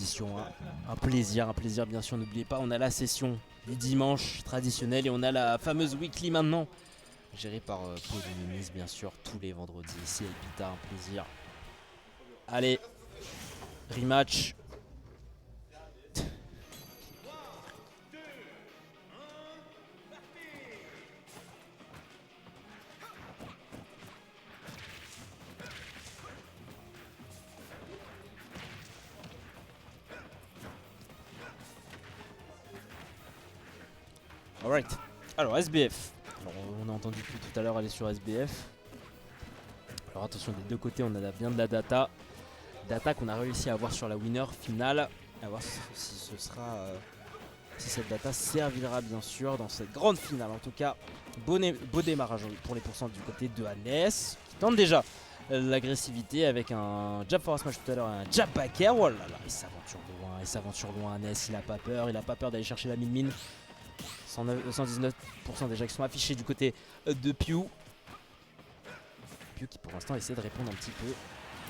émission. Hein. Un plaisir bien sûr. N'oubliez pas, on a la session du dimanche traditionnelle et on a la fameuse weekly maintenant. Gérée par Paul Muniz bien sûr, tous les vendredis. Ici Elpita, un plaisir. Allez, rematch. Alright, alors SBF. Alors, on a entendu depuis tout à l'heure aller sur SBF. Alors attention, des deux côtés on a bien de la data. Data qu'on a réussi à avoir sur la winner finale. À voir si ce sera... si cette data servira bien sûr dans cette grande finale. En tout cas, beau démarrage pour les pourcents du côté de Hannes. Qui tente déjà l'agressivité avec un jab forward smash tout à l'heure, un jab back air. Oh là là, il s'aventure loin Hannes, il a pas peur d'aller chercher la mine. 119% déjà qui sont affichés du côté de Pew. Pew qui pour l'instant essaie de répondre un petit peu.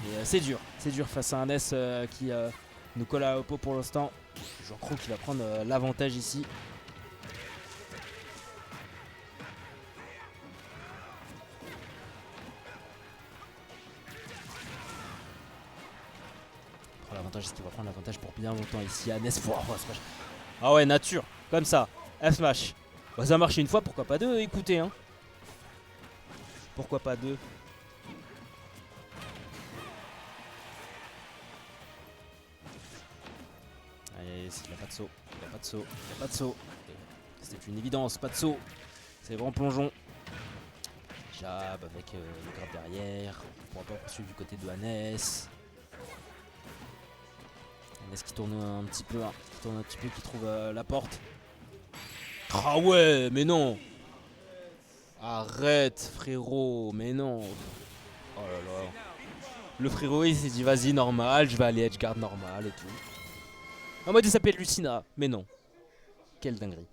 Mais c'est dur face à un S qui nous colle à la peau pour l'instant. Je crois qu'il va prendre l'avantage ici. Est-ce qu'il va prendre l'avantage pour bien longtemps ici à Ness? Ah ouais, nature, comme ça. F-smash. Bah, ça a marché une fois, pourquoi pas deux? Écoutez, hein. Pourquoi pas deux? Allez, il n'a pas de saut. Il n'a pas de saut. C'était une évidence, pas de saut. C'est grand plongeon. Jab avec le grab derrière. On pourra pas poursuivre du côté de Hannes. Hannes qui tourne un petit peu, qui trouve la porte. Ah ouais, mais non. Arrête, frérot, mais non. Oh là là. Le frérot, il s'est dit, vas-y, normal, je vais aller edgeguard normal et tout. En mode, il s'appelle Lucina, mais non. Quelle dinguerie.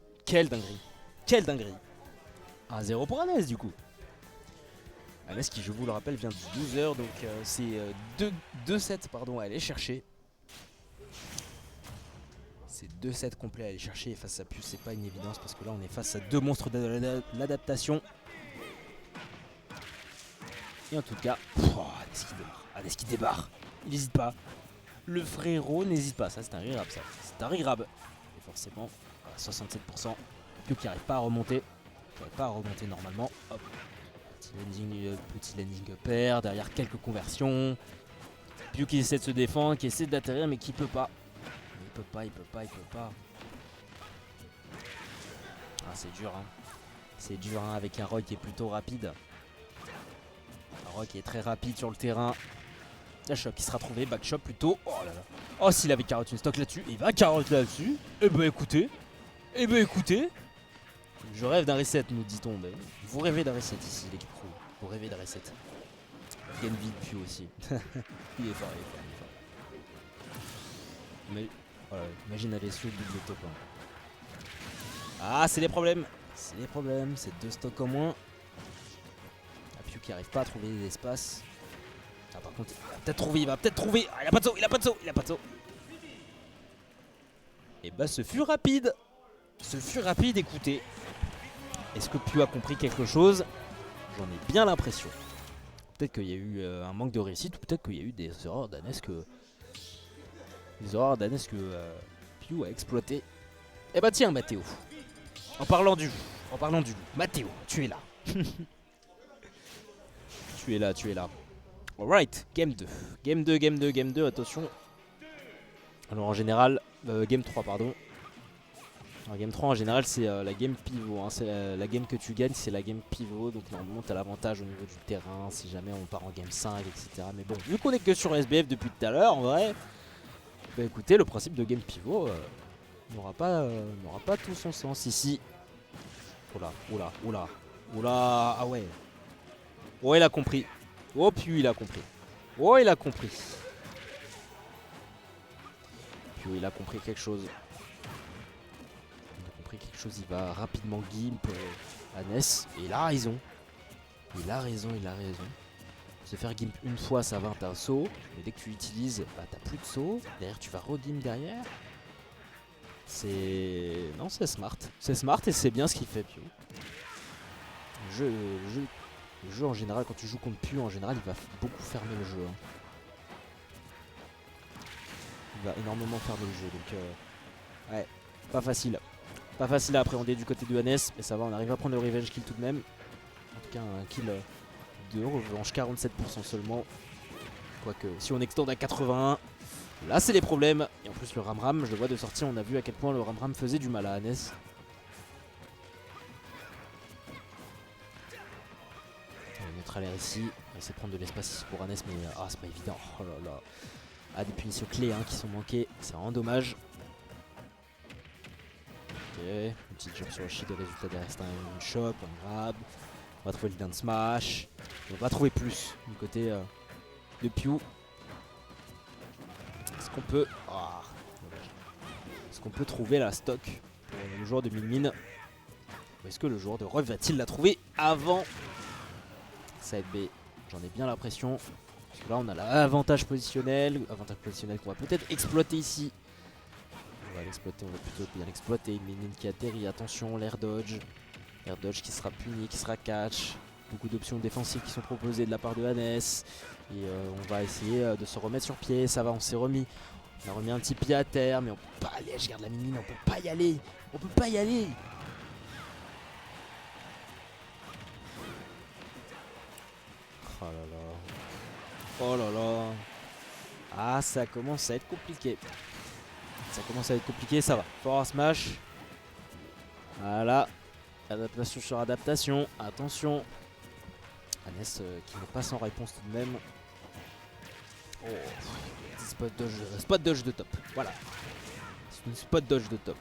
1-0 pour Hannes, du coup. Hannes qui, je vous le rappelle, vient de 12 heures, donc c'est 2-7 à aller chercher. C'est 2 sets complets à aller chercher et face à Pew c'est pas une évidence parce que là on est face à deux monstres de l'adaptation. Et en tout cas, Hannes qui débarre. Il n'hésite pas. Le frérot n'hésite pas. Ça c'est un re-grab ça. C'est un re-grab. Et forcément, 67%. Pew qui n'arrive pas à remonter. Normalement. Hop. Petit landing upper. Derrière quelques conversions. Pew qui essaie de se défendre, qui essaie d'atterrir mais qui peut pas. Il peut pas. Ah, c'est dur, hein. C'est dur, hein, avec un Roy qui est plutôt rapide. Un Roy qui est très rapide sur le terrain. La shop qui sera trouvé, backshop plutôt. Oh là là. Oh, s'il avait carotte une stock là-dessus, il va carotte là-dessus. Eh ben écoutez. Je rêve d'un reset, nous dit-on. Vous rêvez d'un reset ici, l'équipe pro. Vous rêvez d'un reset. Genvid Pew aussi. il est fort. Mais... voilà, imagine aller sur le double top. Hein. Ah, c'est les problèmes. C'est deux stocks en moins. Pew qui arrive pas à trouver des espaces. Ah, par contre, il va peut-être trouver. Ah, il a pas de saut. Et bah, ce fut rapide, écoutez. Est-ce que Pew a compris quelque chose? J'en ai bien l'impression. Peut-être qu'il y a eu un manque de réussite ou peut-être qu'il y a eu des erreurs d'Hannes que... Pew a exploité. Eh bah tiens Mathéo, en parlant du loup, Mathéo, tu es là. tu es là. Alright, game 2, attention. Alors en général, game 3 pardon. Alors game 3 en général c'est la game pivot, hein. C'est la game que tu gagnes, c'est la game pivot. Donc normalement tu as l'avantage au niveau du terrain si jamais on part en game 5, etc. Mais bon, vu qu'on est que sur SBF depuis tout à l'heure, en vrai... Bah écoutez, le principe de game pivot n'aura pas tout son sens ici. Oula, ah ouais. Oh, il a compris. Oh, puis il a compris. Puis il a compris quelque chose. Il va rapidement gimp Hannes. Et il a raison. Se faire gimp une fois, ça va, t'as un saut. Mais dès que tu l'utilises, bah t'as plus de saut. Derrière, tu vas re-gimp derrière. C'est... Non, c'est smart. C'est smart et c'est bien ce qu'il fait, Pio. Le jeu en général, quand tu joues contre Pio, en général, il va beaucoup fermer le jeu. Hein. Il va énormément fermer le jeu, donc ouais, pas facile. Pas facile à appréhender du côté de Hannes, mais ça va, on arrive à prendre le revenge kill tout de même. En tout cas, un kill de revanche, 47% seulement. Quoique, si on extend à 81, là c'est les problèmes. Et en plus, le Ramram, je le vois de sortie, on a vu à quel point le Ramram faisait du mal à Hannes. On va mettre à l'air ici, on va essayer de prendre de l'espace ici pour Hannes, mais c'est pas évident. Oh là là. Ah, des punitions clés hein, qui sont manquées, c'est vraiment dommage. Ok, une petite job sur le shield, le résultat derrière c'est un shop, un grab. On va trouver le down smash. On va trouver plus du côté de Pio. Est-ce qu'on peut... Est-ce qu'on peut trouver la stock pour le joueur de Min? Ou est-ce que le joueur de Ruff va-t-il la trouver avant? Ça va être B, j'en ai bien l'impression. Parce que là on a l'avantage positionnel qu'on va peut-être exploiter ici. On va l'exploiter, on va plutôt bien l'exploiter. Une mine qui atterrit, attention, l'air dodge. L'air dodge qui sera puni, qui sera catch. Beaucoup d'options défensives qui sont proposées de la part de Hannes. Et on va essayer de se remettre sur pied, ça va, on s'est remis. On a remis un petit pied à terre, mais on peut pas aller, je garde la mine, on peut pas y aller. On peut pas y aller. Oh là là. Oh là là. Ah, ça commence à être compliqué. Ça commence à être compliqué, ça va. Forward smash. Voilà. Adaptation sur adaptation. Attention. Hannes qui n'est pas sans réponse tout de même. Oh. Spot dodge de top. Voilà. C'est une spot dodge de top.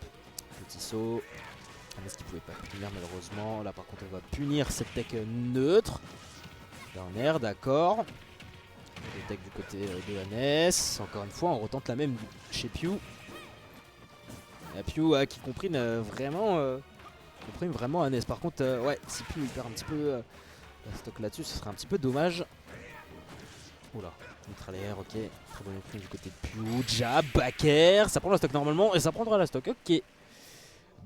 Petit saut. Hannes qui pouvait pas punir malheureusement. Là par contre on va punir cette tech neutre. Down air, d'accord. Le tech du côté de Hannes. Encore une fois on retente la même chez Pio. Pio qui comprime vraiment Hannes. Par contre, ouais, si Pio il perd un petit peu la stock là-dessus, ce serait un petit peu dommage. Oula, mettre à l'air, ok. Très bonne option du côté de Pio. Jab, back air. Ça prend la stock normalement et ça prendra la stock. Ok.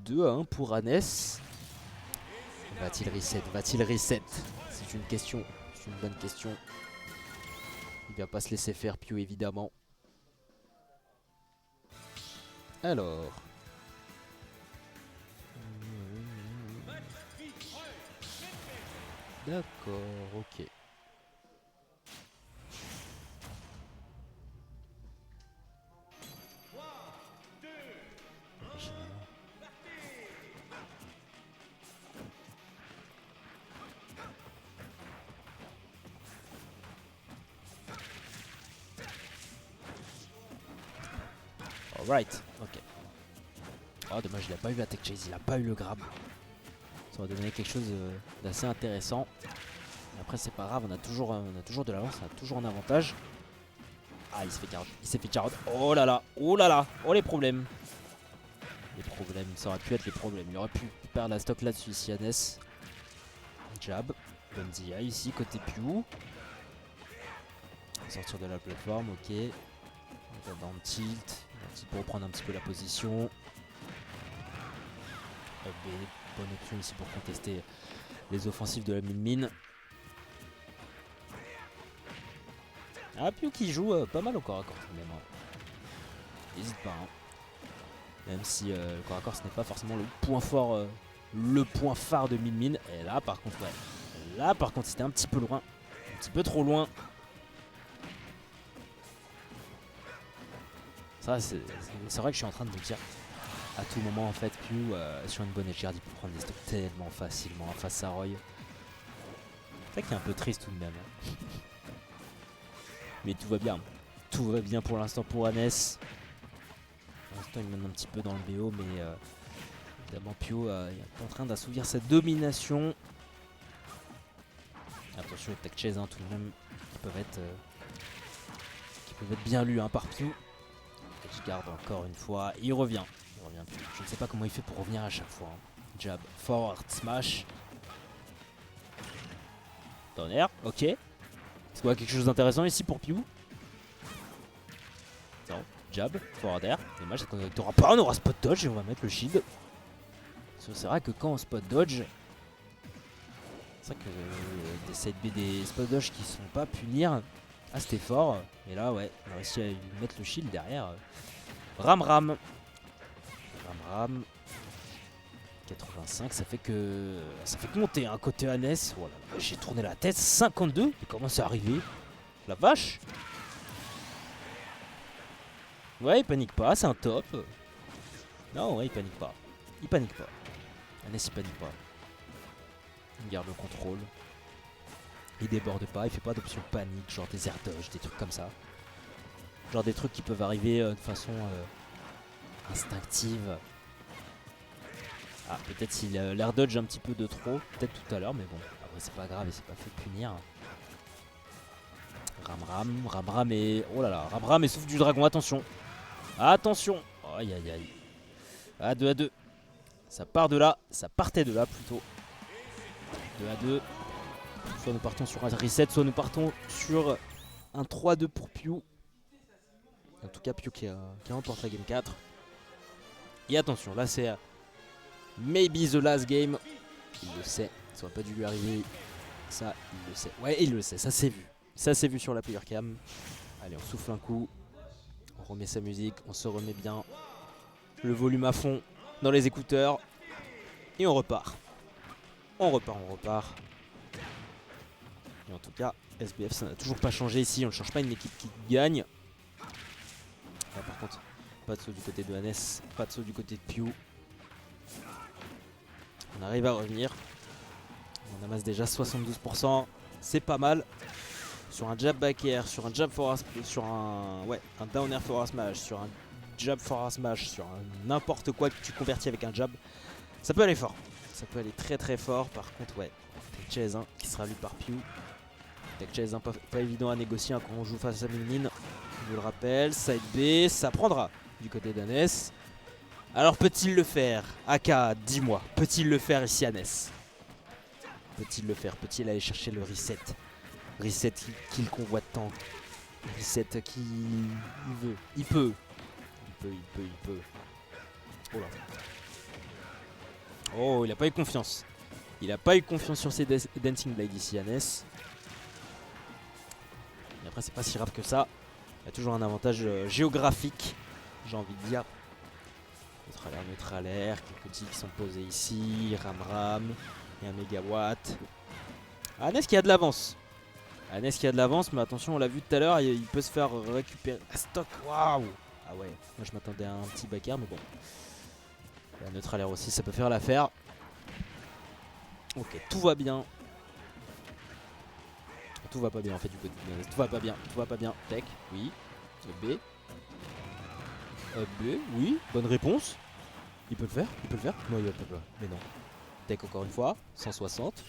2-1 pour Hannes. Va-t-il reset? Va-t-il reset? C'est une question. C'est une bonne question. Il va pas se laisser faire, Pio, évidemment. Alors. D'accord, ok. Alright, ok. Oh dommage, il a pas eu la tech chase, il a pas eu le grab. Ça va donner quelque chose d'assez intéressant. Après c'est pas grave, on a toujours de l'avance, on a toujours un avantage. Ah il s'est fait carotte, il s'est fait carotte. Oh là là, oh là là, oh les problèmes. Les problèmes, ça aurait pu être les problèmes. Il aurait pu perdre la stock là-dessus ici Hannes. Jab, bonne DI ici côté Pio. Sortir de la plateforme, ok. On va dans le tilt pour reprendre un petit peu la position. Bonne option ici pour contester les offensives de la Min. Ah, Pio qui joue pas mal au corps à corps quand même. N'hésite pas. Hein. Même si le corps à corps ce n'est pas forcément le point fort, le point phare de Min. Et là par contre, ouais. Là par contre c'était un petit peu loin. Un petit peu trop loin. Ça c'est vrai que je suis en train de me dire. À tout moment en fait, Pio sur une bonne edgeguard il peut prendre des stocks tellement facilement face à Roy. C'est vrai qu'il est un peu triste tout de même. Hein. Mais tout va bien. Tout va bien pour l'instant pour Hannes. Pour l'instant il mène un petit peu dans le BO mais évidemment Pio est en train d'assouvir sa domination. Attention les tech chase hein, tout de même qui peuvent être bien lus hein, par Pio. Edgeguard encore une fois, il revient. Je ne sais pas comment il fait pour revenir à chaque fois. Hein. Jab, forward, smash. Down air, ok. Est-ce qu'on a quelque chose d'intéressant ici pour Piu? Non, jab, forward air. Dommage, c'est qu'on n'aura pas, on aura spot dodge et on va mettre le shield. C'est vrai que quand on spot dodge, c'est vrai que des side B, des spot dodge qui sont pas punir, ah c'était fort. Et là ouais, on a réussi à lui mettre le shield derrière. Ram ram. Ram ram. 85, ça fait que monter un côté Hannes. Voilà, j'ai tourné la tête. 52. Mais comment c'est arrivé? La vache. Ouais, il panique pas, c'est un top. Non, ouais, il panique pas. Il panique pas. Hannes, il panique pas. Il garde le contrôle. Il déborde pas, il fait pas d'option panique, genre des air dodge, des trucs comme ça. Genre des trucs qui peuvent arriver de façon instinctive. Ah, peut-être s'il a l'air dodge un petit peu de trop, peut-être tout à l'heure, mais bon, après c'est pas grave et c'est pas fait punir. Ram ram et... Oh là là, ram ram et souffle du dragon, attention. Attention. Aïe aïe aïe. À 2 à 2. Ça part de là, ça partait de là plutôt. 2 à 2. Soit nous partons sur un reset, soit nous partons sur un 3-2 pour Piu. En tout cas, Piu qui remporte la game 4. Et attention, là c'est maybe the last game. Il le sait, ça aurait pas dû lui arriver. Ça, il le sait. Ouais, il le sait, ça s'est vu. Ça s'est vu sur la player cam. Allez, on souffle un coup. On remet sa musique, on se remet bien. Le volume à fond dans les écouteurs. Et on repart. On repart. Et en tout cas, SBF ça n'a toujours pas changé ici, on ne change pas une équipe qui gagne. Là par contre, pas de saut du côté de Hannes, pas de saut du côté de Piu. On arrive à revenir. On amasse déjà 72%, c'est pas mal. Sur un jab back air, sur un jab for sur un down air for smash, sur un jab for smash, sur n'importe quoi que tu convertis avec un jab, ça peut aller fort. Ça peut aller très très fort. Par contre ouais, tech chase qui sera lu par Piu. Tech chase pas évident à négocier quand on joue face à Minmin. Je vous le rappelle, side B, ça prendra du côté d'Hannes. Alors peut-il le faire? Aka, dis-moi, peut-il le faire ici Hannes? Peut-il le faire? Peut-il aller chercher le reset? Reset qu'il convoite tant. Reset qui il veut. Il peut. Oh là. Oh, il a pas eu confiance. Il a pas eu confiance sur ses Dancing Blade ici, Hannes. Et après, c'est pas si grave que ça. Il y a toujours un avantage géographique, j'ai envie de dire. Neutre air, quelques petits qui sont posés ici. Ram. Il y a un mégawatt. Hannes qui a de l'avance. Hannes qui a de l'avance, mais attention, on l'a vu tout à l'heure, il peut se faire récupérer. Ah, stock, waouh! Ah ouais, moi je m'attendais à un petit back air, mais bon. La neutre air aussi, ça peut faire l'affaire. Ok, tout va bien. Tout va pas bien en fait du côté de Tout va pas bien. Tech, oui. B. B, oui. Bonne réponse. Il peut le faire. Non, il peut pas. Mais non. Tech encore une fois. 160.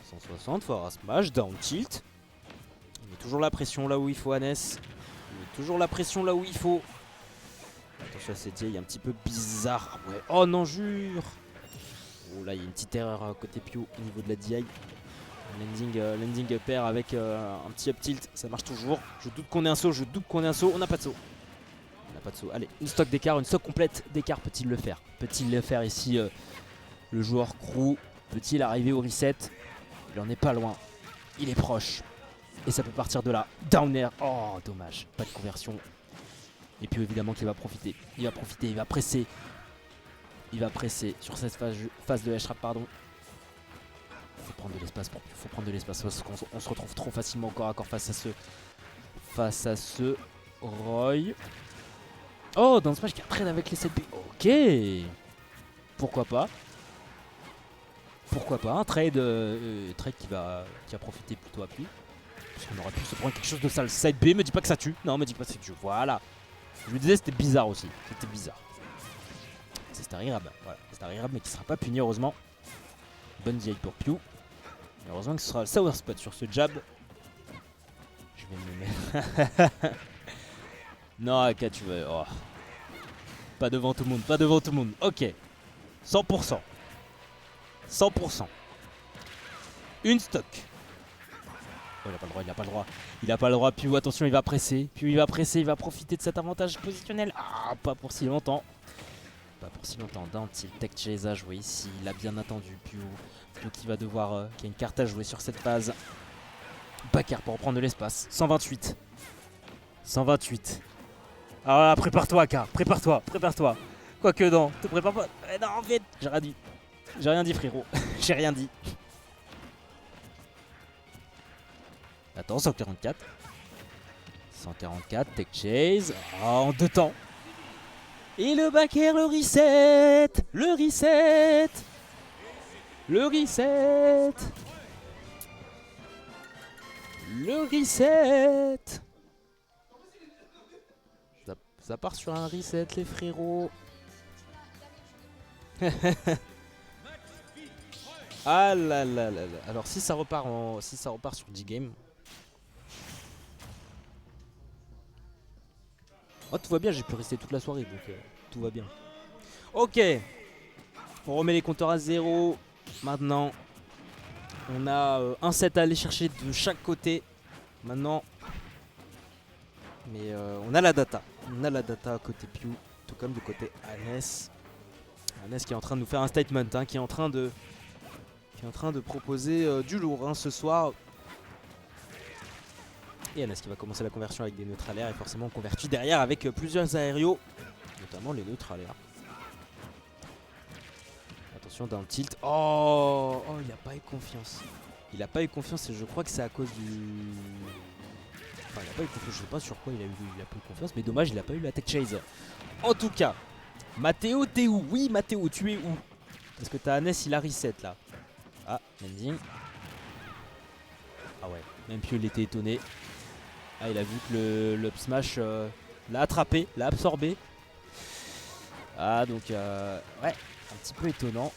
160, for smash, down tilt. Il met toujours la pression là où il faut, Hannes. Il met toujours la pression là où il faut. Attention à cette DI, il est un petit peu bizarre. Ouais. Oh non, jure. Oh là, il y a une petite erreur côté Piu au niveau de la DI. Landing pair avec un petit up tilt, ça marche toujours. Je doute qu'on ait un saut, on n'a pas de saut. Allez, une stock d'écart, une stock complète d'écart, peut-il le faire? Peut-il le faire ici le joueur crew? Peut-il arriver au reset? Il en est pas loin, il est proche. Et ça peut partir de là, down air, oh dommage, pas de conversion. Et puis évidemment qu'il va profiter, il va presser. Il va presser sur cette phase de H-Trap, pardon. Faut prendre de l'espace parce qu'on se retrouve trop facilement corps à corps face à ce Roy. Oh, dans le smash qui a trade avec les 7B. Ok. Pourquoi pas un trade, qui va profiter plutôt à Piu. Parce qu'on aurait pu se prendre quelque chose de sale. Side B, me dis pas que ça tue. Non, me dis pas que ça tue. Voilà. Je lui disais c'était bizarre aussi. C'était bizarre. C'est Starirab. Voilà. Starirab mais qui sera pas puni heureusement. Bonne DI pour Piu. Heureusement que ce sera le sour spot sur ce jab. Je vais me mettre. Non, Aka, tu veux. Oh. Pas devant tout le monde. Ok. 100%. 100%. Une stock. Oh, il a pas le droit, il a pas le droit. Il a pas le droit. Puis attention, il va presser. Puis il va presser, il va profiter de cet avantage positionnel. Ah, pas pour si longtemps. Pas pour si longtemps. Down tilt, tech chase à jouer ici. Il a bien attendu. Puis qui va devoir. Qui a une carte à jouer sur cette phase. Backer pour reprendre de l'espace. 128. 128. Ah, prépare-toi, K. Prépare-toi, prépare-toi. Quoique non, te prépare pas. Non, vite. J'ai rien dit. J'ai rien dit, frérot. J'ai rien dit. Attends, 144. 144, tech chase. Oh, en 2 temps. Et le backer, le reset. Le reset. Le reset. Le reset. Ça part sur un reset, les frérots. Ah là là là là. Alors si ça repart sur 10 games. Oh, tout va bien, j'ai pu rester toute la soirée, donc tout va bien. Ok. On remet les compteurs à 0. Maintenant, on a un set à aller chercher de chaque côté. Maintenant, mais on a la data. On a la data côté Pew, tout comme du côté Anes. Anes qui est en train de nous faire un statement, hein, qui est en train de proposer du lourd, hein, ce soir. Et Anes qui va commencer la conversion avec des neutralaires et forcément on convertit derrière avec plusieurs aériaux, notamment les neutralaires. Attention d'un tilt. Oh, il a pas eu confiance. Il a pas eu confiance et je crois que c'est à cause du... Enfin, il a pas eu confiance, je sais pas sur quoi il a pas eu confiance, mais dommage, il a pas eu la tech chase. En tout cas, Mathéo, t'es où? Oui, Mathéo, tu es où? Parce que t'as Anes, il a reset là. Ah, ending. Ah ouais, même Pio, il était étonné. Ah, il a vu que le up smash l'a attrapé, l'a absorbé. Ah, donc, ouais, un petit peu étonnant.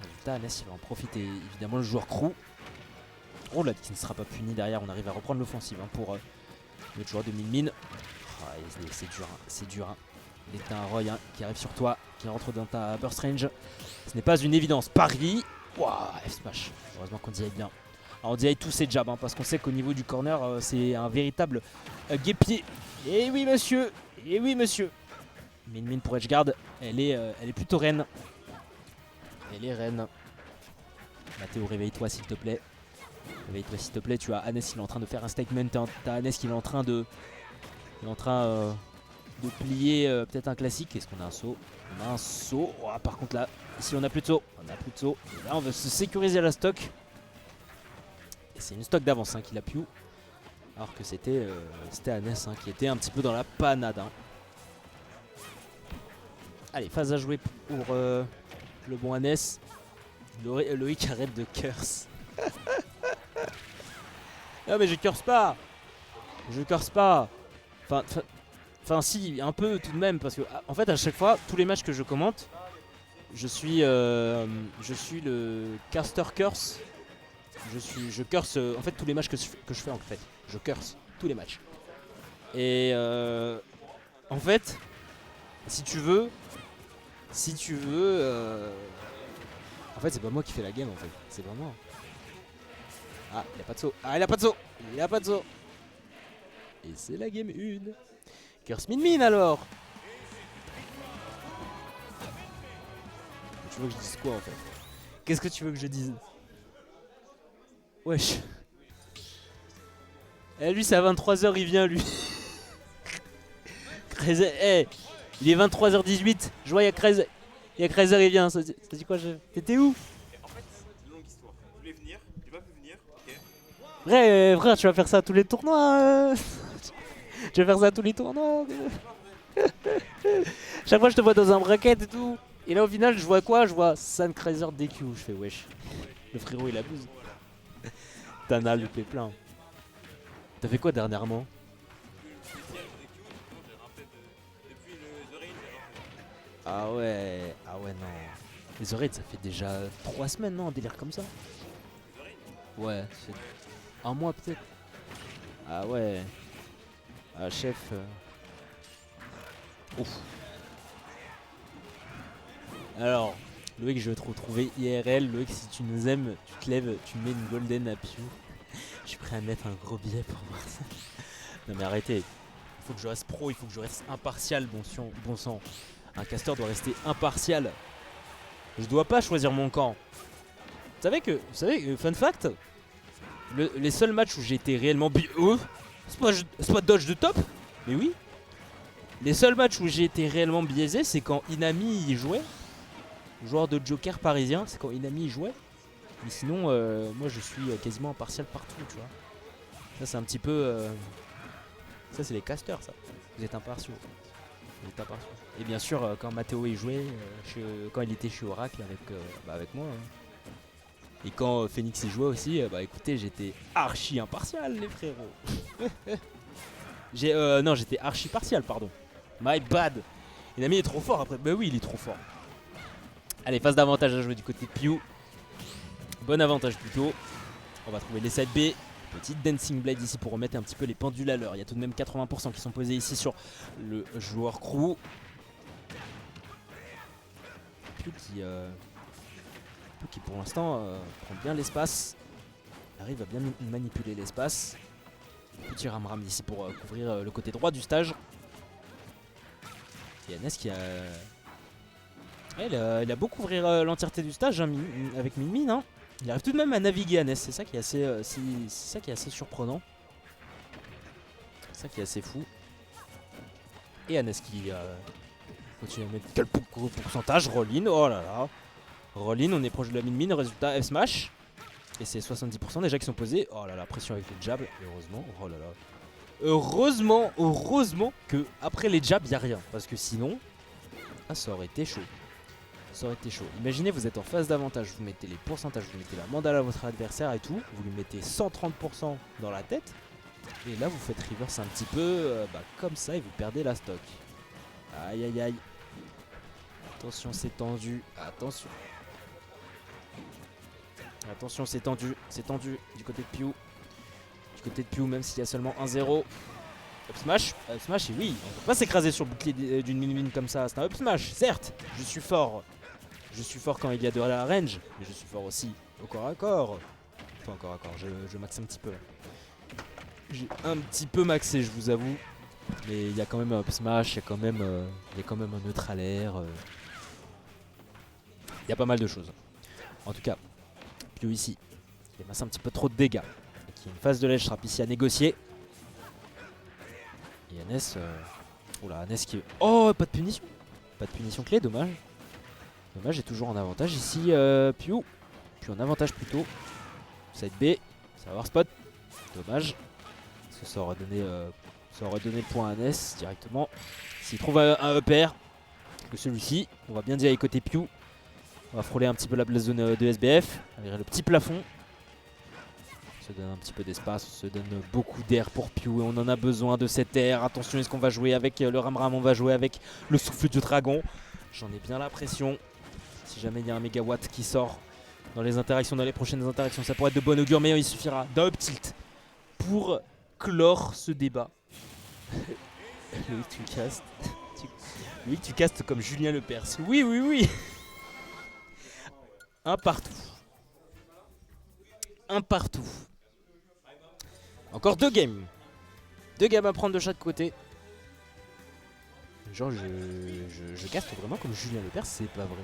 Résultat, Anes, il va en profiter. Évidemment, le joueur crew. Oh là, qui ne sera pas puni derrière. On arrive à reprendre l'offensive, hein, pour notre joueur de mine. Ah, c'est dur, hein, c'est dur. Hein. Dès que t'as un Roy, hein, qui arrive sur toi, qui rentre dans ta burst range, ce n'est pas une évidence. Paris. Waouh, F-smash. Heureusement qu'on DI bien. Alors on DI tous ses jabs, hein, parce qu'on sait qu'au niveau du corner, c'est un véritable guépier. Et oui, monsieur. Et oui, monsieur. Mine pour Edgeguard, elle est plutôt reine. Elle est reine. Mathéo, réveille-toi s'il te plaît. Réveille-toi s'il te plaît. Tu as Anes, il est en train de faire un statement. T'as Anes qui est en train de... Il est en train de plier peut-être un classique. Est-ce qu'on a un saut? On a un saut. Oh, par contre là, ici on a plus de saut. On a plus de saut. Et là on veut se sécuriser la stock. Et c'est une stock d'avance, hein, qu'il a pu. Alors que c'était Anes, hein, qui était un petit peu dans la panade. Hein. Allez, phase à jouer pour le bon Anes. Loïc, arrête de curse. Non mais je curse pas. Je curse pas. Enfin si, un peu tout de même, parce que en fait à chaque fois, tous les matchs que je commente, je suis le caster curse. Je curse en fait tous les matchs que je fais en fait. Je curse tous les matchs. Et en fait, si tu veux, en fait c'est pas moi qui fais la game en fait, c'est pas moi. Ah, il a pas de saut. Ah, il a pas de saut. Il a pas de saut. Et c'est la game 1. Curse min alors. Tu veux que je dise quoi en fait? Qu'est-ce que tu veux que je dise? Wesh. Eh, lui c'est à 23h il vient lui. Crazy, eh, il est 23h18. Je vois il y a Crazy. Il y a Crazy il vient. Ça dit quoi? T'étais où? En fait, c'est une longue histoire. Je voulais venir, il va plus venir, ok. Frère, tu vas faire ça à tous les tournois. Tu vas faire ça à tous les tournois. Chaque fois je te vois dans un bracket et tout. Et là au final je vois quoi? Je vois Sun Crazer DQ. Je fais wesh. Le frérot il abuse. Tana le fait plein. T'as fait quoi dernièrement? Ah ouais non. Les oreilles ça fait déjà 3 semaines non, un délire comme ça. Ouais, c'est un mois peut-être. Ah ouais. Ah chef. Ouf. Alors, Loïc, je vais te retrouver IRL. Loïc, si tu nous aimes, tu te lèves, tu mets une golden à Pew. Je suis prêt à mettre un gros billet pour voir ça. Non mais arrêtez. Il faut que je reste pro, il faut que je reste impartial, bon sang. Un caster doit rester impartial. Je dois pas choisir mon camp. Vous savez, fun fact, les seuls matchs où j'ai été réellement Spot dodge de top. Mais oui. Les seuls matchs où j'ai été réellement biaisé, c'est quand Inami y jouait. Joueur de Joker parisien, c'est quand Inami y jouait. Mais sinon, moi je suis quasiment impartial partout, tu vois. Ça c'est un petit peu... Ça c'est les casters, ça. Vous êtes impartiaux. Vous êtes impartiaux. Et bien sûr, quand Mathéo y jouait, quand il était chez Oracle avec moi. Hein. Et quand Phoenix y jouait aussi, bah écoutez, j'étais archi impartial, les frérots. Non, j'étais archi partial, pardon. My bad. Inami est trop fort après. Bah oui, il est trop fort. Allez, phase d'avantage à jouer du côté de Pew. Bon avantage plutôt. On va trouver les side B. Petite Dancing Blade ici pour remettre un petit peu les pendules à l'heure. Il y a tout de même 80% qui sont posés ici sur le joueur crew. Pew qui pour l'instant prend bien l'espace. Arrive à bien manipuler l'espace. Petit ram ici pour couvrir le côté droit du stage. Et Annès qui a... il a beau couvrir l'entièreté du stage hein, avec Min hein. Il arrive tout de même à naviguer Annès, c'est ça qui est assez surprenant. C'est ça qui est assez fou. Et Annès qui continue à mettre quel pourcentage. Roll-in, oh là là. Roll-in, on est proche de la min, résultat F-smash. Et c'est 70% déjà qui sont posés. Oh là là, pression avec les jabs, heureusement. Oh là là. Heureusement que après les jabs, il n'y a rien. Parce que sinon, ça aurait été chaud. Ça aurait été chaud. Imaginez, vous êtes en phase d'avantage, vous mettez les pourcentages, vous mettez la mandale à votre adversaire et tout. Vous lui mettez 130% dans la tête. Et là, vous faites reverse un petit peu comme ça et vous perdez la stock. Aïe aïe aïe. Attention, c'est tendu. Attention. Attention, c'est tendu du côté de Pew. Du côté de Pew, même s'il y a seulement 1-0. Up smash, et oui, on peut pas s'écraser sur le bouclier d'une min comme ça. C'est un up smash, certes, je suis fort. Je suis fort quand il y a de la range, mais je suis fort aussi au corps à corps. Enfin, au corps à corps, je maxe un petit peu. J'ai un petit peu maxé, je vous avoue. Mais il y a quand même un up smash, il y a quand même un neutral air. Il y a pas mal de choses. En tout cas, Pew ici, il masse un petit peu trop de dégâts. Donc, il y a une phase de ledge trap ici à négocier. Et Annès, oula, Annès qui... Oh, pas de punition. Pas de punition clé, dommage. Dommage, est toujours en avantage ici, Pew. Puis en avantage plutôt. Side B, ça va avoir spot. Dommage. Parce que ça aurait donné le point à Annès directement. S'il trouve un EPR, que celui-ci, on va bien dire côté Pew. On va frôler un petit peu la zone de SBF, avec le petit plafond. On se donne un petit peu d'espace, on se donne beaucoup d'air pour Pew et on en a besoin de cet air. Attention, est-ce qu'on va jouer avec le ram-ram, on va jouer avec le souffle du dragon. J'en ai bien la pression. Si jamais il y a un mégawatt qui sort dans les interactions, dans les prochaines interactions, ça pourrait être de bon augure, mais il suffira d'un up tilt pour clore ce débat. Loïc, tu castes. Loïc, tu castes comme Julien Lepers. Oui, oui, oui. Un partout. Un partout. Encore 2 games. 2 games à prendre de chaque côté. Genre je caste vraiment comme Julien Lepers, c'est pas vrai.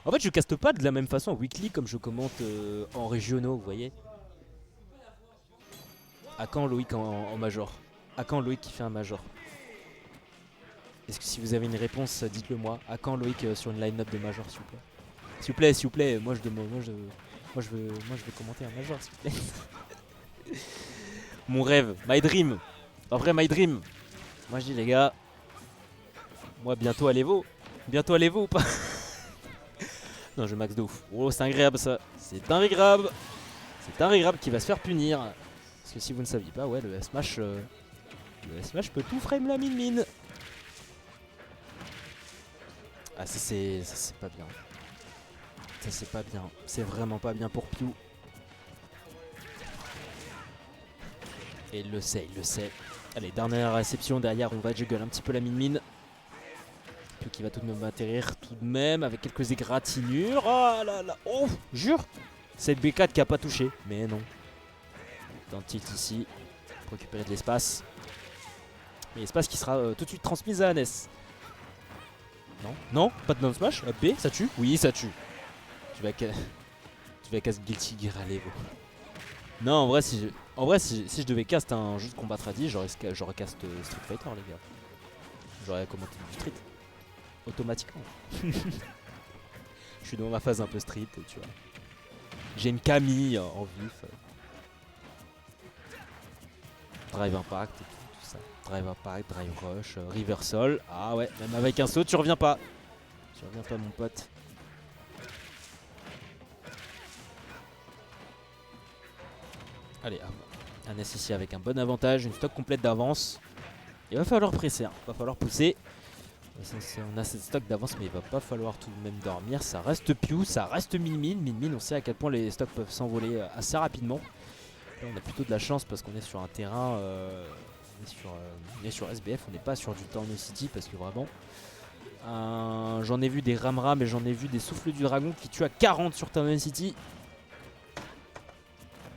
En fait je caste pas de la même façon en weekly comme je commente en régionaux, vous voyez. À quand Loïc en major? À quand Loïc qui fait un major? Est-ce que si vous avez une réponse, dites-le moi. À quand Loïc sur une line-up de major, s'il vous plaît? S'il vous plaît, moi je veux commenter un major, s'il vous plaît. Mon rêve, my dream. En vrai, my dream. Moi je dis les gars, moi bientôt allez-vous. Bientôt allez-vous ou pas? Non, je max de ouf. Oh, c'est agréable ça. C'est agréable. C'est agréable qui va se faire punir. Parce que si vous ne saviez pas, ouais, le S-Smash peut tout frame la mine. Ah, ça c'est pas bien. Ça c'est pas bien. C'est vraiment pas bien pour Pew. Et il le sait, il le sait. Allez, dernière réception. Derrière, on va juggle un petit peu la mine. Pew qui va tout de même atterrir tout de même avec quelques égratignures. Oh là là. Oh, jure. Cette B4 qui a pas touché. Mais non. Dans tilt ici. Pour récupérer de l'espace. Mais l'espace qui sera tout de suite transmis à Hannes. Non, non, pas de down smash. Up B, ça tue. Oui, ça tue. Tu vas cast Guilty Gear, allez, bon. Non, en vrai, si je devais cast un jeu de combat tradit, j'aurais cast Street Fighter, les gars. J'aurais commenté du Street. Automatiquement. Je suis dans ma phase un peu Street, tu vois. J'ai une Camille en vif. Drive Impact et tout ça. Drive Impact, Drive Rush, Reversal. Ah ouais, même avec un saut, tu reviens pas. Tu reviens pas, mon pote. Allez, un S ici avec un bon avantage, une stock complète d'avance. Il va falloir presser, hein. Il va falloir pousser. On a cette stock d'avance, mais il va pas falloir tout de même dormir. Ça reste Pew, ça reste Min Min. On sait à quel point les stocks peuvent s'envoler assez rapidement. Là, on a plutôt de la chance parce qu'on est sur un terrain. On est sur SBF, on n'est pas sur du Town City parce que vraiment. J'en ai vu des Ram et j'en ai vu des Souffles du Dragon qui tuent à 40 sur Town City.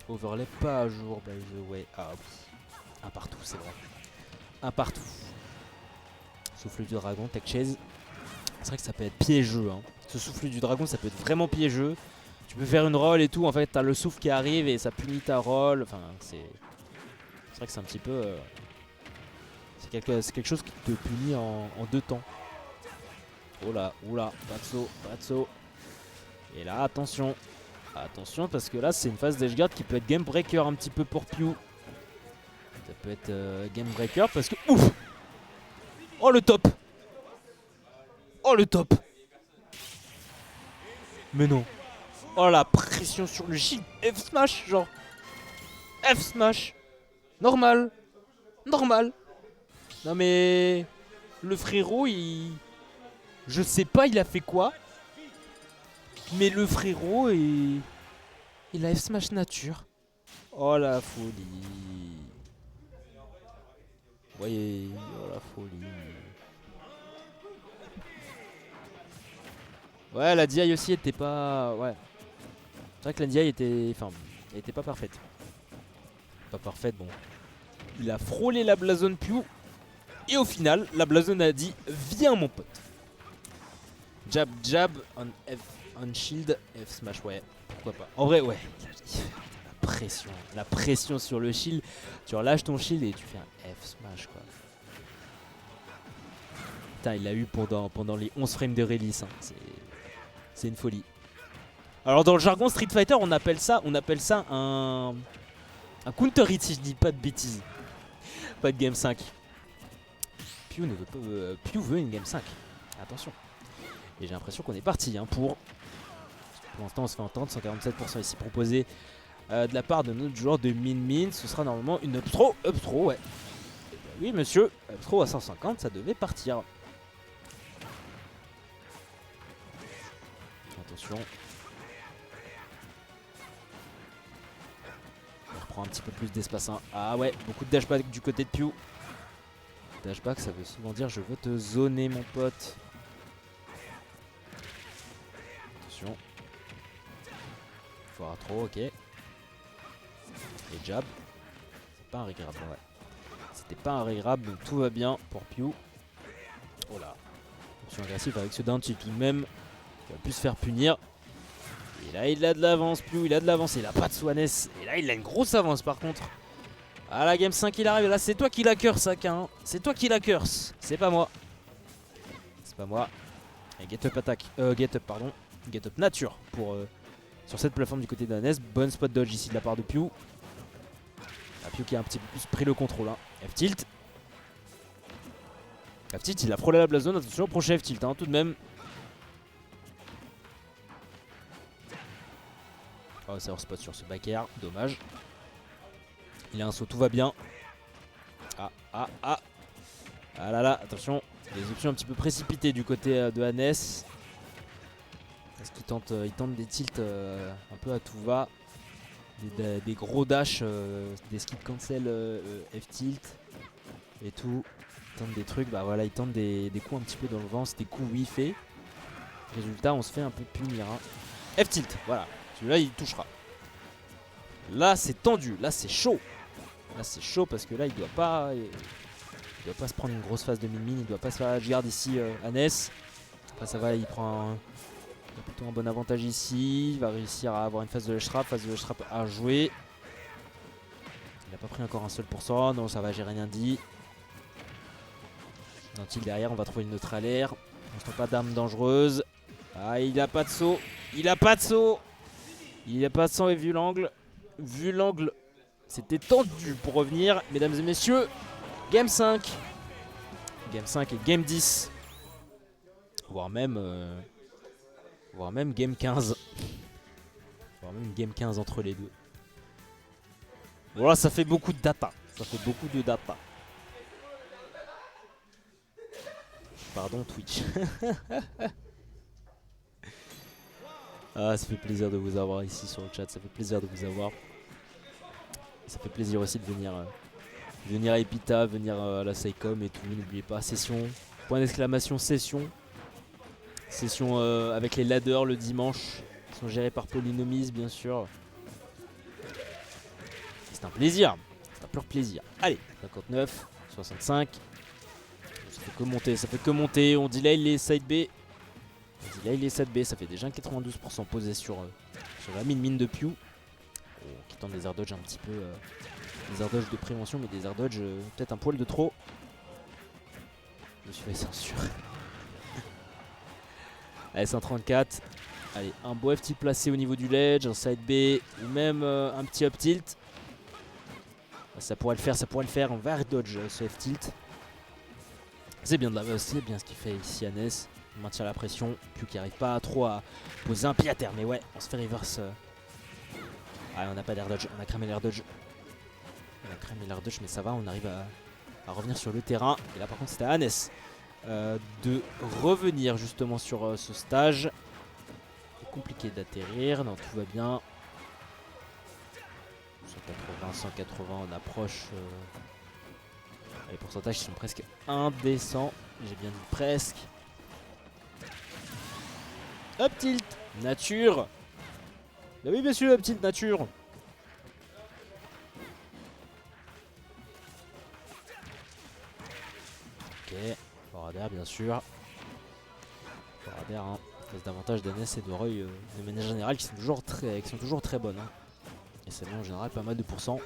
Overlay pas à jour, by the way. Ah oui. Un partout, c'est vrai. Un partout. Souffle du dragon, tech chase. C'est vrai que ça peut être piégeux. Hein. Ce souffle du dragon, ça peut être vraiment piégeux. Tu peux faire une roll et tout. En fait, t'as le souffle qui arrive et ça punit ta roll. Enfin, c'est vrai que c'est un petit peu. C'est quelque chose qui te punit en 2 temps. Oh là, oula, pas de saut. Et là, attention. Attention, parce que là, c'est une phase d'edgeguard qui peut être game breaker un petit peu pour Pew. Ça peut être game breaker parce que. Ouf! Oh le top! Oh le top! Mais non. Oh la pression sur le shield. F smash, genre. F smash. Normal. Normal. Non mais. Le frérot, il. Je sais pas, il a fait quoi. Mais le frérot, il a F smash nature. Oh la folie. Voyez, oh la folie. Ouais, la DI aussi était pas. Ouais. C'est vrai que la DI était. Enfin, elle était pas parfaite. Pas parfaite, bon. Il a frôlé la Blazon Pew. Et au final, la Blazon a dit viens, mon pote. Jab, jab, on shield, F smash, ouais. Pourquoi pas. En vrai, ouais. La pression sur le shield. Tu relâches ton shield et tu fais un F smash, quoi. Putain, il l'a eu pendant les 11 frames de release. Hein. C'est une folie. Alors dans le jargon Street Fighter, on appelle ça un counter hit si je dis pas de bêtises. Pas de game 5. Pew veut une game 5. Attention. Et j'ai l'impression qu'on est parti hein, pour l'instant on se fait entendre. 147% ici proposé de la part de notre joueur de Min. Ce sera normalement une up throw ouais. Oui monsieur, up throw à 150, ça devait partir. Attention. On reprend un petit peu plus d'espace. Hein. Ah ouais, beaucoup de dashback du côté de Pew. Dashback, ça veut souvent dire je veux te zoner, mon pote. Attention. Fort à trop, ok. Et jab. C'est pas un régrab, ouais. C'était pas un régrab, donc tout va bien pour Pew. Oh là. Option agressive avec ce down tilt tout de même. Il va plus se faire punir. Et là, il a de l'avance, Pew, il a de l'avance. Il a pas de Swaness. Et là, il a une grosse avance par contre. Ah, la game 5, il arrive. Là, c'est toi qui la curse, Akin. C'est toi qui la curse. C'est pas moi. C'est pas moi. Et get up attaque. Get up, pardon. Get up nature pour sur cette plateforme du côté d'Hannes. Bonne spot dodge ici de la part de Pew. Ah, Pew qui a un petit peu plus pris le contrôle. Hein. F-tilt. F-tilt, il a frôlé la blazone. Attention au prochain F-tilt, hein, tout de même. Oh, c'est hors spot sur ce back air. Dommage. Il a un saut, tout va bien. Ah. Ah là là, attention. Des options un petit peu précipitées du côté de Hannes. Est-ce qu'il tente des tilts un peu à tout va. Des gros dash, des skip cancel F-tilt et tout. Il tente des trucs, bah voilà, il tente des coups un petit peu dans le vent. C'est des coups whiffés. Résultat, on se fait un peu punir. Hein. F-tilt, voilà. Celui-là, il touchera. Là c'est tendu, là c'est chaud. Là c'est chaud parce que là il doit pas se prendre une grosse phase de mine, il doit pas se faire edgeguard ici Hannes. Après ça va, il a plutôt un bon avantage ici, il va réussir à avoir une phase de trap à jouer. Il a pas pris encore un seul %, non ça va, j'ai rien dit. Dantil derrière, on va trouver une neutrale air. On se trompe pas d'arme dangereuse. Ah, il a pas de saut. Il a pas de saut. Il a pas de saut et vu l'angle. C'était tendu pour revenir, mesdames et messieurs. Game 5. Game 5 et Game 10. Voire même Game 15. Voire même Game 15 entre les deux. Voilà, ça fait beaucoup de data. Pardon Twitch. Ah, ça fait plaisir de vous avoir ici sur le chat, ça fait plaisir de vous avoir. Ça fait plaisir aussi de venir à Epita, venir à la Saicom et tout, n'oubliez pas, session, point d'exclamation, session. Session avec les ladders le dimanche, qui sont gérés par Polynomies bien sûr. C'est un plaisir, c'est un pur plaisir. Allez, 59, 65. Ça fait que monter, on delay les side B. Ça fait déjà un 92% posé sur la mine de Pew. Qui tente des air dodge un petit peu. Des air dodge de prévention, mais des air dodge peut-être un poil de trop. Je me suis fait censure. Allez, 134. Allez, un beau F-tilt placé au niveau du ledge, un side B ou même un petit up tilt. Ça pourrait le faire. On va air dodge ce F-tilt. C'est bien ce qu'il fait ici Hannes. Il maintient la pression, Pew qui arrive pas trop à poser un pied à terre. Mais ouais, on se fait reverse. Ah, on n'a pas d'air dodge, on a cramé l'air dodge. Mais ça va, on arrive à revenir sur le terrain. Et là par contre c'était à Hannes de revenir justement sur ce stage. C'est compliqué d'atterrir, non tout va bien. 180, on approche. Les pourcentages sont presque indécents. J'ai bien dit presque. Up tilt, nature. Bah oui messieurs, up tilt, nature. Ok, forward air bien sûr. Forward air, hein. Phase d'avantage d'Hannes et de Roy de manière générale qui sont toujours très bonnes. Hein. Et c'est bon en général pas mal de pourcents.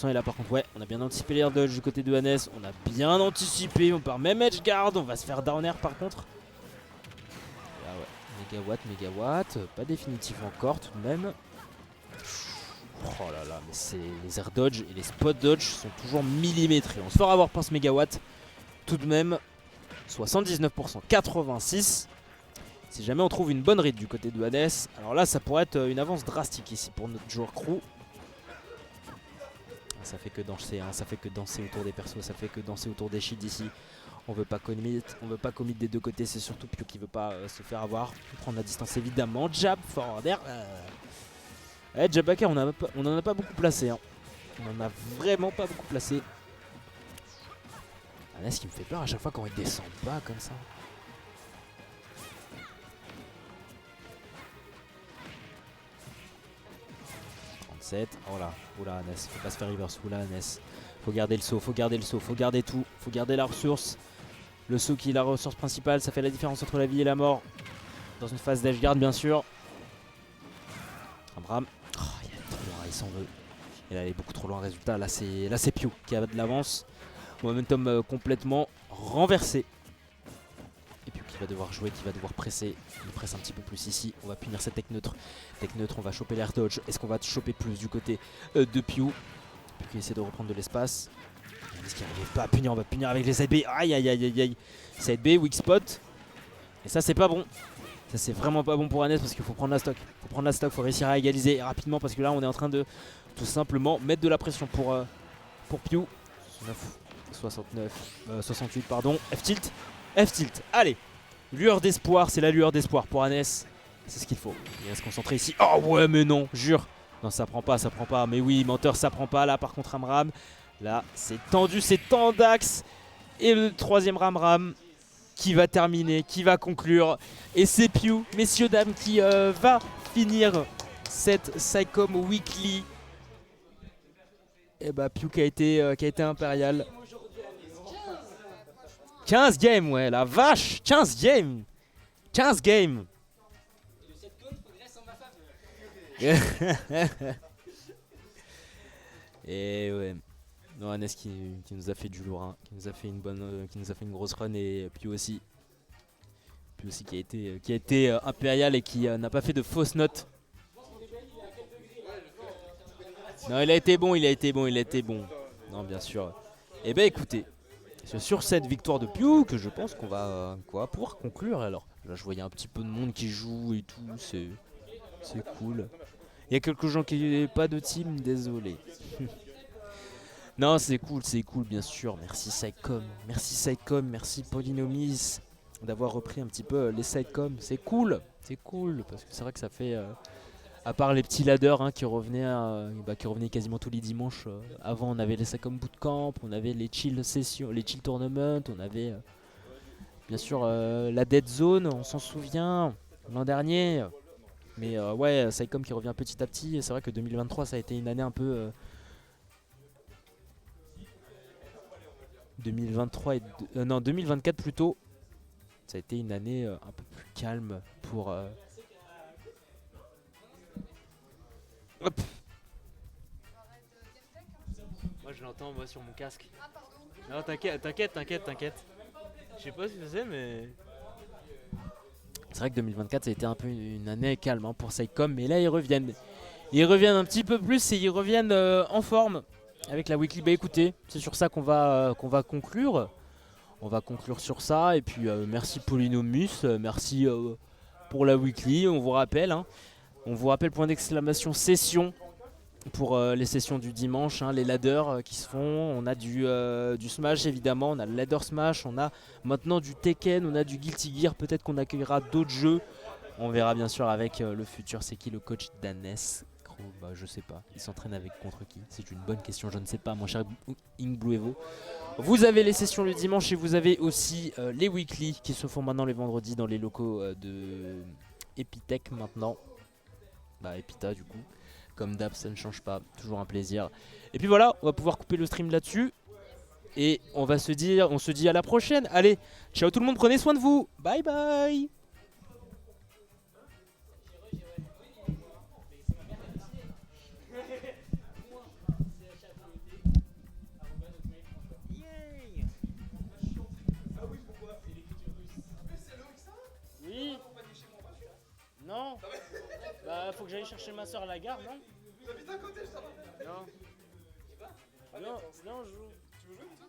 Et là par contre ouais, on a bien anticipé l'air dodge du côté de Hannes. On a bien anticipé, on part même edge guard. On va se faire down air par contre. Là ouais, mégawatt, pas définitif encore tout de même. Oh là là, mais les air dodge et les spot dodge sont toujours millimétrés. On se fera avoir pince mégawatt tout de même. 79%, 86. Si jamais on trouve une bonne read du côté de Hannes, alors là ça pourrait être une avance drastique ici pour notre joueur crew. Ça fait que danser, hein, ça fait que danser autour des persos, ça fait que danser autour des shields ici. On veut pas commit des deux côtés, c'est surtout Pew qui veut pas se faire avoir. Prendre la distance évidemment, jab, forward air. Jab backer, on en a pas beaucoup placé. Hein. On en a vraiment pas beaucoup placé. Hannes qui me fait peur à chaque fois quand il descend pas comme ça. Oula, Hannes, faut pas se faire reverse. Oula, Hannes, faut garder le saut, faut garder tout, faut garder la ressource. Le saut qui est la ressource principale, ça fait la différence entre la vie et la mort. Dans une phase d'edge guard, bien sûr. Ram. Oh, il est trop loin, il s'en veut. Et là, il est beaucoup trop loin. Résultat, là, c'est Pew qui a de l'avance. Momentum complètement renversé. Et Pew qui va devoir jouer, qui va devoir presser. Il presse un petit peu plus ici. On va punir cette tech neutre. Tech neutre, on va choper l'air dodge. Est-ce qu'on va choper plus du côté de Pew? Pew qui essaie de reprendre de l'espace. Est-ce qu'il n'arrive pas à punir? On va punir avec les side B. Aïe aïe aïe aïe aïe. Side B, weak spot. Et ça, c'est pas bon. Ça, c'est vraiment pas bon pour Hannes parce qu'il faut prendre la stock. Faut réussir à égaliser rapidement parce que là, on est en train de tout simplement mettre de la pression pour Pew. 68, pardon. F-tilt. Allez. Lueur d'espoir, c'est la lueur d'espoir pour Hannes. C'est ce qu'il faut. Il va se concentrer ici. Oh ouais, mais non, jure. Non, ça prend pas. Mais oui, menteur, ça prend pas. Là, par contre, Ram. Là, c'est tendu, c'est tendax. Et le troisième Ram qui va terminer, qui va conclure. Et c'est Pew, messieurs, dames, qui va finir cette Psycom Weekly. Et bah Pew qui a été impérial. 15 games, ouais, la vache, 15 games. 15 games. Et ouais. Non, Hannes qui nous a fait du lourd, hein, qui nous a fait une grosse run, et Pew aussi. Pew aussi qui a été impérial et qui n'a pas fait de fausses notes. Non, il a été bon. Non, bien sûr. Et ben écoutez, c'est sur cette victoire de Pew que je pense qu'on va pouvoir conclure. Alors là, je voyais un petit peu de monde qui joue et tout, c'est cool. Il y a quelques gens qui n'ont pas de team, désolé. Non, c'est cool, bien sûr. Merci Psycom, merci Polynomis d'avoir repris un petit peu les Psycom. C'est cool, parce que c'est vrai que ça fait, à part les petits ladders hein, qui revenaient quasiment tous les dimanches. Avant, on avait les Psycom Bootcamp, on avait les chill sessions, les chill tournaments, on avait bien sûr la Dead Zone, on s'en souvient, l'an dernier. Mais ouais, Psycom qui revient petit à petit. C'est vrai que 2023, ça a été une année un peu... 2024 plutôt. Ça a été une année un peu plus calme pour... Hop. Moi je l'entends moi sur mon casque. Non t'inquiète. Je sais pas ce que c'est mais... C'est vrai que 2024 ça a été un peu une année calme hein, pour Psycom. Mais là ils reviennent. Ils reviennent un petit peu plus et ils reviennent en forme. Avec la weekly, bah écoutez, c'est sur ça qu'on va conclure. On va conclure sur ça. Et puis merci Polynomus, merci pour la weekly. On vous rappelle, point d'exclamation session pour les sessions du dimanche, hein, les ladders qui se font. On a du Smash évidemment, on a le ladder Smash, on a maintenant du Tekken, on a du Guilty Gear. Peut-être qu'on accueillera d'autres jeux. On verra bien sûr avec le futur. C'est qui le coach d'Hannes? Bah, je sais pas, il s'entraîne contre qui? C'est une bonne question, je ne sais pas, mon cher Ink Blue Evo. Vous avez les sessions le dimanche et vous avez aussi les weekly qui se font maintenant les vendredis dans les locaux de Epitech maintenant. Bah Epita du coup, comme d'hab ça ne change pas, toujours un plaisir. Et puis voilà, on va pouvoir couper le stream là-dessus. Et on se dit à la prochaine. Allez, ciao tout le monde, prenez soin de vous. Bye bye. Oui. Non. Bah faut que j'aille chercher ma soeur à la gare, non? Vous habitez à côté, je t'en... Non. Non, je joue. Tu veux jouer?